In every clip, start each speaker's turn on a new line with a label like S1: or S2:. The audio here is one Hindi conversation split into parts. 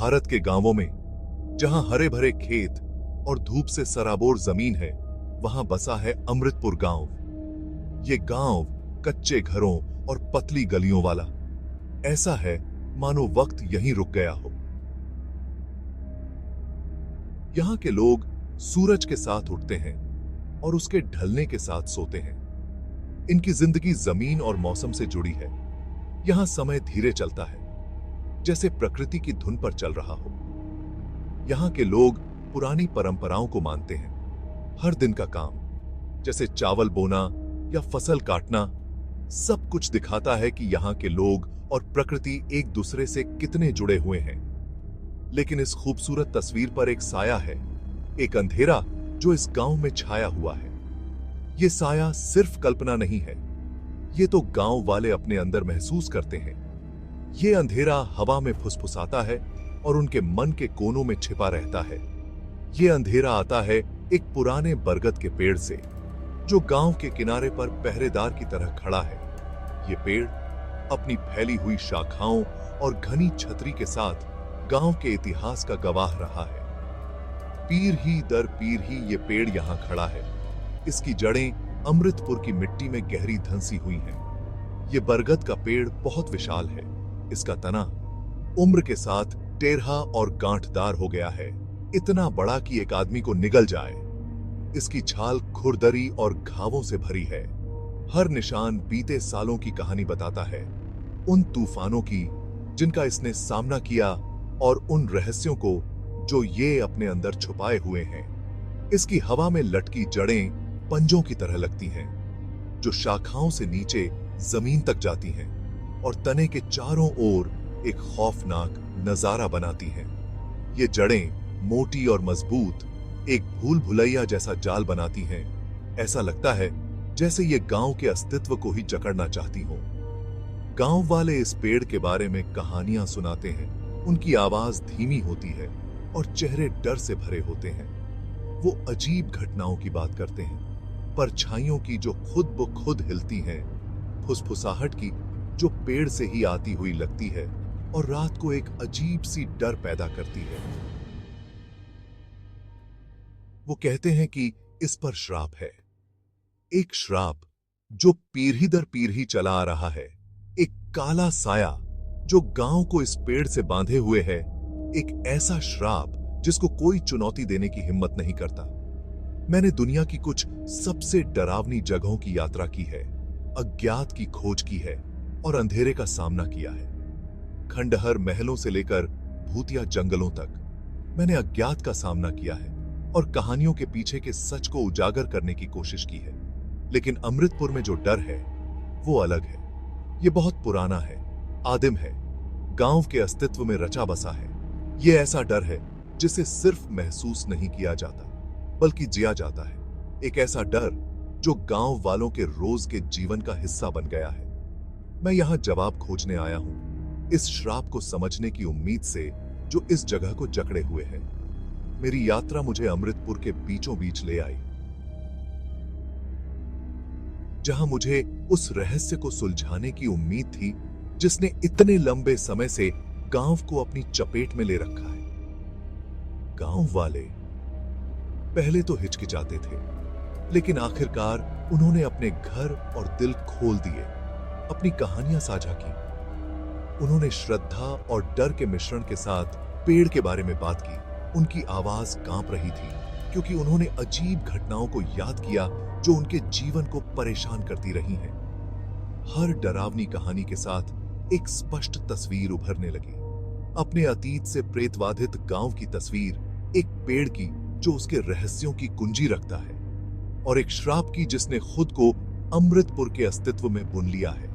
S1: भारत के गांवों में, जहां हरे भरे खेत और धूप से सराबोर जमीन है, वहां बसा है अमृतपुर गांव। ये गांव कच्चे घरों और पतली गलियों वाला ऐसा है मानो वक्त यहीं रुक गया हो। यहां के लोग सूरज के साथ उठते हैं और उसके ढलने के साथ सोते हैं। इनकी जिंदगी जमीन और मौसम से जुड़ी है। यहां समय धीरे चलता है, जैसे प्रकृति की धुन पर चल रहा हो। यहां के लोग पुरानी परंपराओं को मानते हैं। हर दिन का काम, जैसे चावल बोना या फसल काटना, सब कुछ दिखाता है कि यहां के लोग और प्रकृति एक दूसरे से कितने जुड़े हुए हैं। लेकिन इस खूबसूरत तस्वीर पर एक साया है, एक अंधेरा जो इस गांव में छाया हुआ है। ये साया सिर्फ कल्पना नहीं है, ये तो गांव वाले अपने अंदर महसूस करते हैं। ये अंधेरा हवा में फुसफुसाता है और उनके मन के कोनों में छिपा रहता है। ये अंधेरा आता है एक पुराने बरगद के पेड़ से, जो गांव के किनारे पर पहरेदार की तरह खड़ा है। ये पेड़ अपनी फैली हुई शाखाओं और घनी छतरी के साथ गांव के इतिहास का गवाह रहा है। पीर ही दर पीर ही ये पेड़ यहां खड़ा है। इसकी जड़ें अमृतपुर की मिट्टी में गहरी धंसी हुई हैं। ये बरगद का पेड़ बहुत विशाल है। इसका तना उम्र के साथ टेढ़ा और गांठदार हो गया है, इतना बड़ा कि एक आदमी को निगल जाए। इसकी छाल खुरदरी और घावों से भरी है। हर निशान बीते सालों की कहानी बताता है, उन तूफानों की जिनका इसने सामना किया और उन रहस्यों को जो ये अपने अंदर छुपाए हुए हैं। इसकी हवा में लटकी जड़ें पंजों की तरह लगती हैं, जो शाखाओं से नीचे जमीन तक जाती हैं और तने के चारों ओर एक खौफनाक नजारा बनाती हैं। ये जड़ें मोटी और मजबूत एक भूल भुलैया जैसा जाल बनाती हैं। ऐसा लगता है जैसे ये गांव के अस्तित्व को ही जकड़ना चाहती हों। गांव वाले इस पेड़ के बारे में कहानियां सुनाते हैं। उनकी आवाज धीमी होती है और चेहरे डर से भरे होते हैं। वो अजीब घटनाओं की बात करते हैं, परछाइयों की जो खुद ब खुद हिलती हैं, फुसफुसाहट की जो पेड़ से ही आती हुई लगती है और रात को एक अजीब सी डर पैदा करती है। वो कहते हैं कि इस पर श्राप है, एक श्राप जो पीढ़ी दर पीढ़ी चला आ रहा है। एक काला साया जो गांव को इस पेड़ से बांधे हुए है। एक ऐसा श्राप जिसको कोई चुनौती देने की हिम्मत नहीं करता। मैंने दुनिया की कुछ सबसे डरावनी जगहों की यात्रा की है, अज्ञात की खोज की है और अंधेरे का सामना किया है। खंडहर महलों से लेकर भूतिया जंगलों तक मैंने अज्ञात का सामना किया है और कहानियों के पीछे के सच को उजागर करने की कोशिश की है। लेकिन अमृतपुर में जो डर है वो अलग है। ये बहुत पुराना है, आदिम है, गांव के अस्तित्व में रचा बसा है। ये ऐसा डर है जिसे सिर्फ महसूस नहीं किया जाता बल्कि जिया जाता है। एक ऐसा डर जो गांव वालों के रोज के जीवन का हिस्सा बन गया है। मैं यहां जवाब खोजने आया हूं, इस श्राप को समझने की उम्मीद से जो इस जगह को जकड़े हुए है। मेरी यात्रा मुझे अमृतपुर के बीचों बीच ले आई, जहां मुझे उस रहस्य को सुलझाने की उम्मीद थी जिसने इतने लंबे समय से गांव को अपनी चपेट में ले रखा है। गांव वाले पहले तो हिचकिचाते थे, लेकिन आखिरकार उन्होंने अपने घर और दिल खोल दिए, अपनी कहानियां साझा की। उन्होंने श्रद्धा और डर के मिश्रण के साथ पेड़ के बारे में बात की। उनकी आवाज कांप रही थी क्योंकि उन्होंने अजीब घटनाओं को याद किया जो उनके जीवन को परेशान करती रही हैं। हर डरावनी कहानी के साथ एक स्पष्ट तस्वीर उभरने लगी, अपने अतीत से प्रेतवाधित गांव की तस्वीर, एक पेड़ की जो उसके रहस्यों की कुंजी रखता है और एक श्राप की जिसने खुद को अमृतपुर के अस्तित्व में बुन लिया है।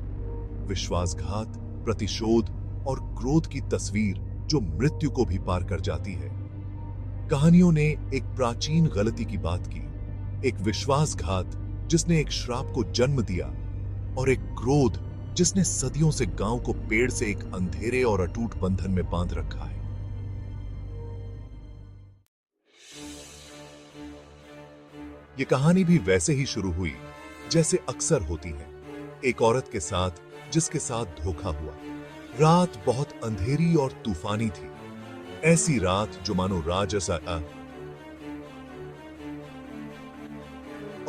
S1: विश्वासघात, प्रतिशोध और क्रोध की तस्वीर जो मृत्यु को भी पार कर जाती है। कहानियों ने एक प्राचीन गलती की बात की, एक विश्वासघात जिसने एक श्राप को जन्म दिया और एक क्रोध जिसने सदियों से गांव को पेड़ से एक अंधेरे और अटूट बंधन में बांध रखा है। ये कहानी भी वैसे ही शुरू हुई जैसे अक्सर होती है, एक औरत के साथ जिसके साथ धोखा हुआ। रात बहुत अंधेरी और तूफानी थी। ऐसी रात जो मानो राज जैसा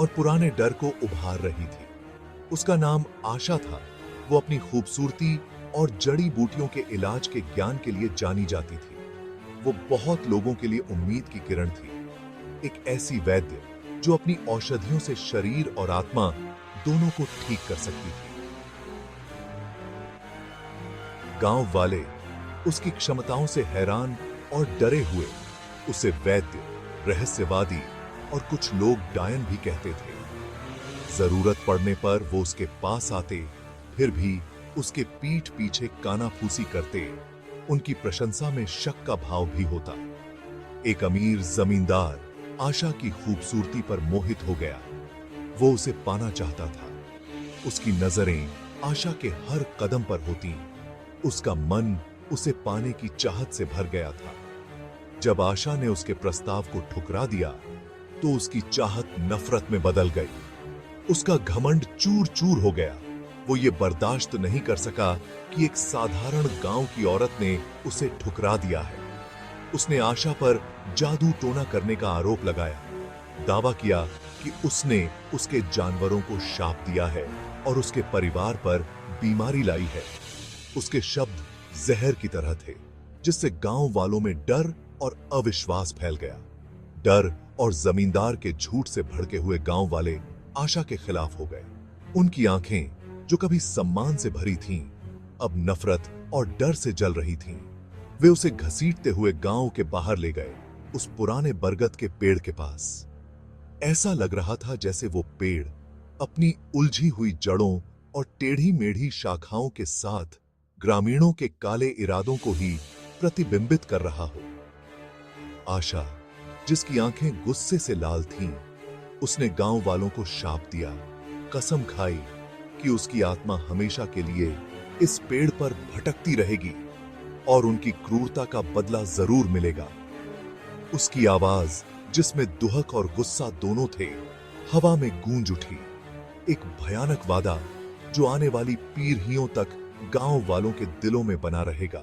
S1: और पुराने डर को उभार रही थी। उसका नाम आशा था। वो अपनी खूबसूरती और जड़ी बूटियों के इलाज के ज्ञान के लिए जानी जाती थी। वो बहुत लोगों के लिए उम्मीद की किरण थी, एक ऐसी वैद्य जो अपनी औषधियों से शरीर और आत्मा दोनों को ठीक कर सकती थी। गांव वाले उसकी क्षमताओं से हैरान और डरे हुए उसे वैद्य, रहस्यवादी और कुछ लोग डायन भी कहते थे। जरूरत पड़ने पर वो उसके पास आते, फिर भी उसके पीठ पीछे कानाफूसी करते। उनकी प्रशंसा में शक का भाव भी होता। एक अमीर जमींदार आशा की खूबसूरती पर मोहित हो गया। वो उसे पाना चाहता था। उसकी नजरें आशा के हर कदम पर होती। उसका मन उसे पाने की चाहत से भर गया था। जब आशा ने उसके प्रस्ताव को ठुकरा दिया तो उसकी चाहत नफरत में बदल गई। उसका घमंड चूर चूर हो गया। वो ये बर्दाश्त नहीं कर सका कि एक साधारण गांव की औरत ने उसे ठुकरा दिया है। उसने आशा पर जादू टोना करने का आरोप लगाया। दावा किया कि उसने उसके जानवरों को शाप दिया है और उसके परिवार पर बीमारी लाई है। उसके शब्द जहर की तरह थे, जिससे गांव वालों में डर और अविश्वास फैल गया। डर और जमींदार के झूठ से भड़के हुए गांव वाले आशा के खिलाफ हो गए। उनकी आंखें, जो कभी सम्मान से भरी थीं, अब नफरत और डर से जल रही थीं। वे उसे घसीटते हुए गांव के बाहर ले गए, उस पुराने बरगद के पेड़ के पास। ऐसा लग रहा था जैसे वो पेड़ अपनी उलझी हुई जड़ों और टेढ़ी मेढ़ी शाखाओं के साथ ग्रामीणों के काले इरादों को ही प्रतिबिंबित कर रहा हो। आशा, जिसकी आंखें गुस्से से लाल थीं, उसने गांव वालों को शाप दिया, कसम खाई कि उसकी आत्मा हमेशा के लिए इस पेड़ पर भटकती रहेगी और उनकी क्रूरता का बदला जरूर मिलेगा। उसकी आवाज, जिसमें दुहक और गुस्सा दोनों थे, हवा में गूंज उठी। एक भयानक वादा जो आने वाली पीढ़ियों तक गांव वालों के दिलों में बना रहेगा।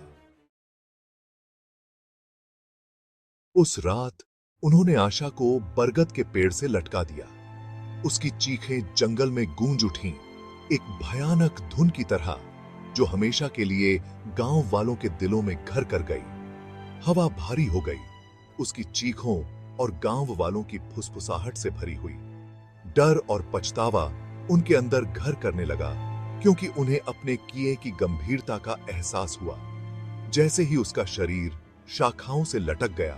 S1: उस रात उन्होंने आशा को बरगद के पेड़ से लटका दिया। उसकी चीखें जंगल में गूंज उठीं, एक भयानक धुन की तरह जो हमेशा के लिए गांव वालों के दिलों में घर कर गई। हवा भारी हो गई, उसकी चीखों और गांव वालों की फुसफुसाहट से भरी हुई। डर और पछतावा उनके अंदर घर करने लगा, क्योंकि उन्हें अपने किए की गंभीरता का एहसास हुआ। जैसे ही उसका शरीर शाखाओं से लटक गया,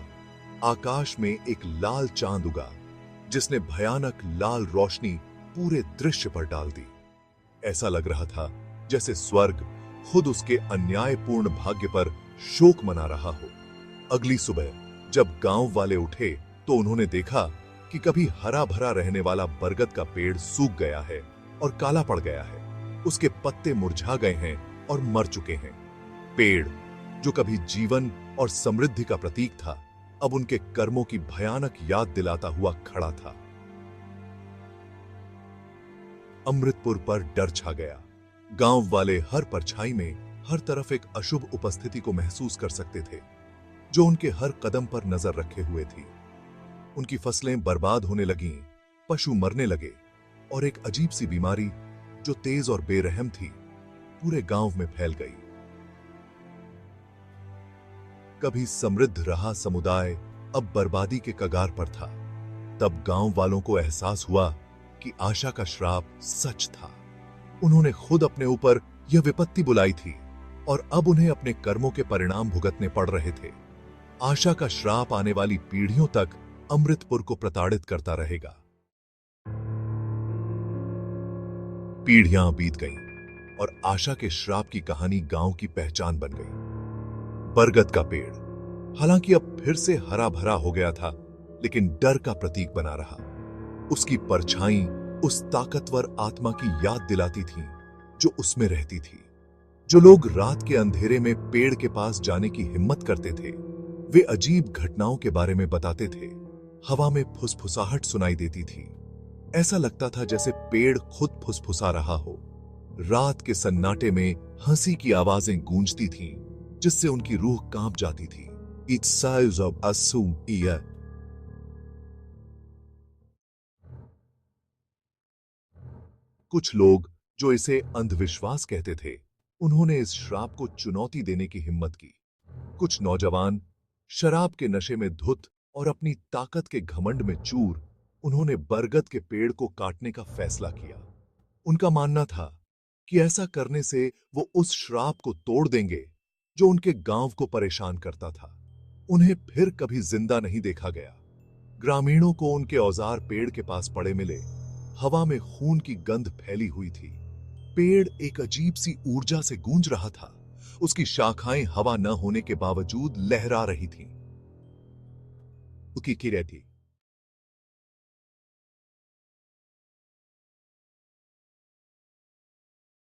S1: आकाश में एक लाल चांद उगा, जिसने भयानक लाल रोशनी पूरे दृश्य पर डाल दी। ऐसा लग रहा था जैसे स्वर्ग खुद उसके अन्यायपूर्ण भाग्य पर शोक मना रहा हो। अगली सुबह जब गांव वाले उठे तो उन्होंने देखा कि कभी हरा भरा रहने वाला बरगद का पेड़ सूख गया है और काला पड़ गया है। उसके पत्ते मुरझा गए हैं और मर चुके हैं। पेड़, जो कभी जीवन और समृद्धि का प्रतीक था, अब उनके कर्मों की भयानक याद दिलाता हुआ खड़ा था। अमृतपुर पर डर छा गया। गांव वाले हर परछाई में, हर तरफ एक अशुभ उपस्थिति को महसूस कर सकते थे, जो उनके हर कदम पर नजर रखे हुए थी। उनकी फसलें बर्बाद होने लगीं, पशु मरने लगे और एक अजीब सी बीमारी जो तेज और बेरहम थी, पूरे गांव में फैल गई। कभी समृद्ध रहा समुदाय अब बर्बादी के कगार पर था। तब गांव वालों को एहसास हुआ कि आशा का श्राप सच था। उन्होंने खुद अपने ऊपर यह विपत्ति बुलाई थी और अब उन्हें अपने कर्मों के परिणाम भुगतने पड़ रहे थे। आशा का श्राप आने वाली पीढ़ियों तक अमृतपुर को प्रताड़ित करता रहेगा। पीढ़ियां बीत गईं और आशा के श्राप की कहानी गांव की पहचान बन गई। बरगद का पेड़ हालांकि अब फिर से हरा भरा हो गया था, लेकिन डर का प्रतीक बना रहा। उसकी परछाई उस ताकतवर आत्मा की याद दिलाती थी जो उसमें रहती थी। जो लोग रात के अंधेरे में पेड़ के पास जाने की हिम्मत करते थे, वे अजीब घटनाओं के बारे में बताते थे। हवा में फुसफुसाहट सुनाई देती थी। ऐसा लगता था जैसे पेड़ खुद फुसफुसा रहा हो। रात के सन्नाटे में हंसी की आवाजें गूंजती थीं, जिससे उनकी रूह कांप जाती थी। It size of assume ear. कुछ लोग जो इसे अंधविश्वास कहते थे, उन्होंने इस श्राप को चुनौती देने की हिम्मत की। कुछ नौजवान शराब के नशे में धुत और अपनी ताकत के घमंड में चूर, उन्होंने बरगद के पेड़ को काटने का फैसला किया। उनका मानना था कि ऐसा करने से वो उस श्राप को तोड़ देंगे जो उनके गांव को परेशान करता था। उन्हें फिर कभी जिंदा नहीं देखा गया। ग्रामीणों को उनके औजार पेड़ के पास पड़े मिले। हवा में खून की गंध फैली हुई थी। पेड़ एक अजीब सी ऊर्जा से गूंज रहा था। उसकी शाखाएं हवा न होने के बावजूद लहरा रही थीं। उसकी रहती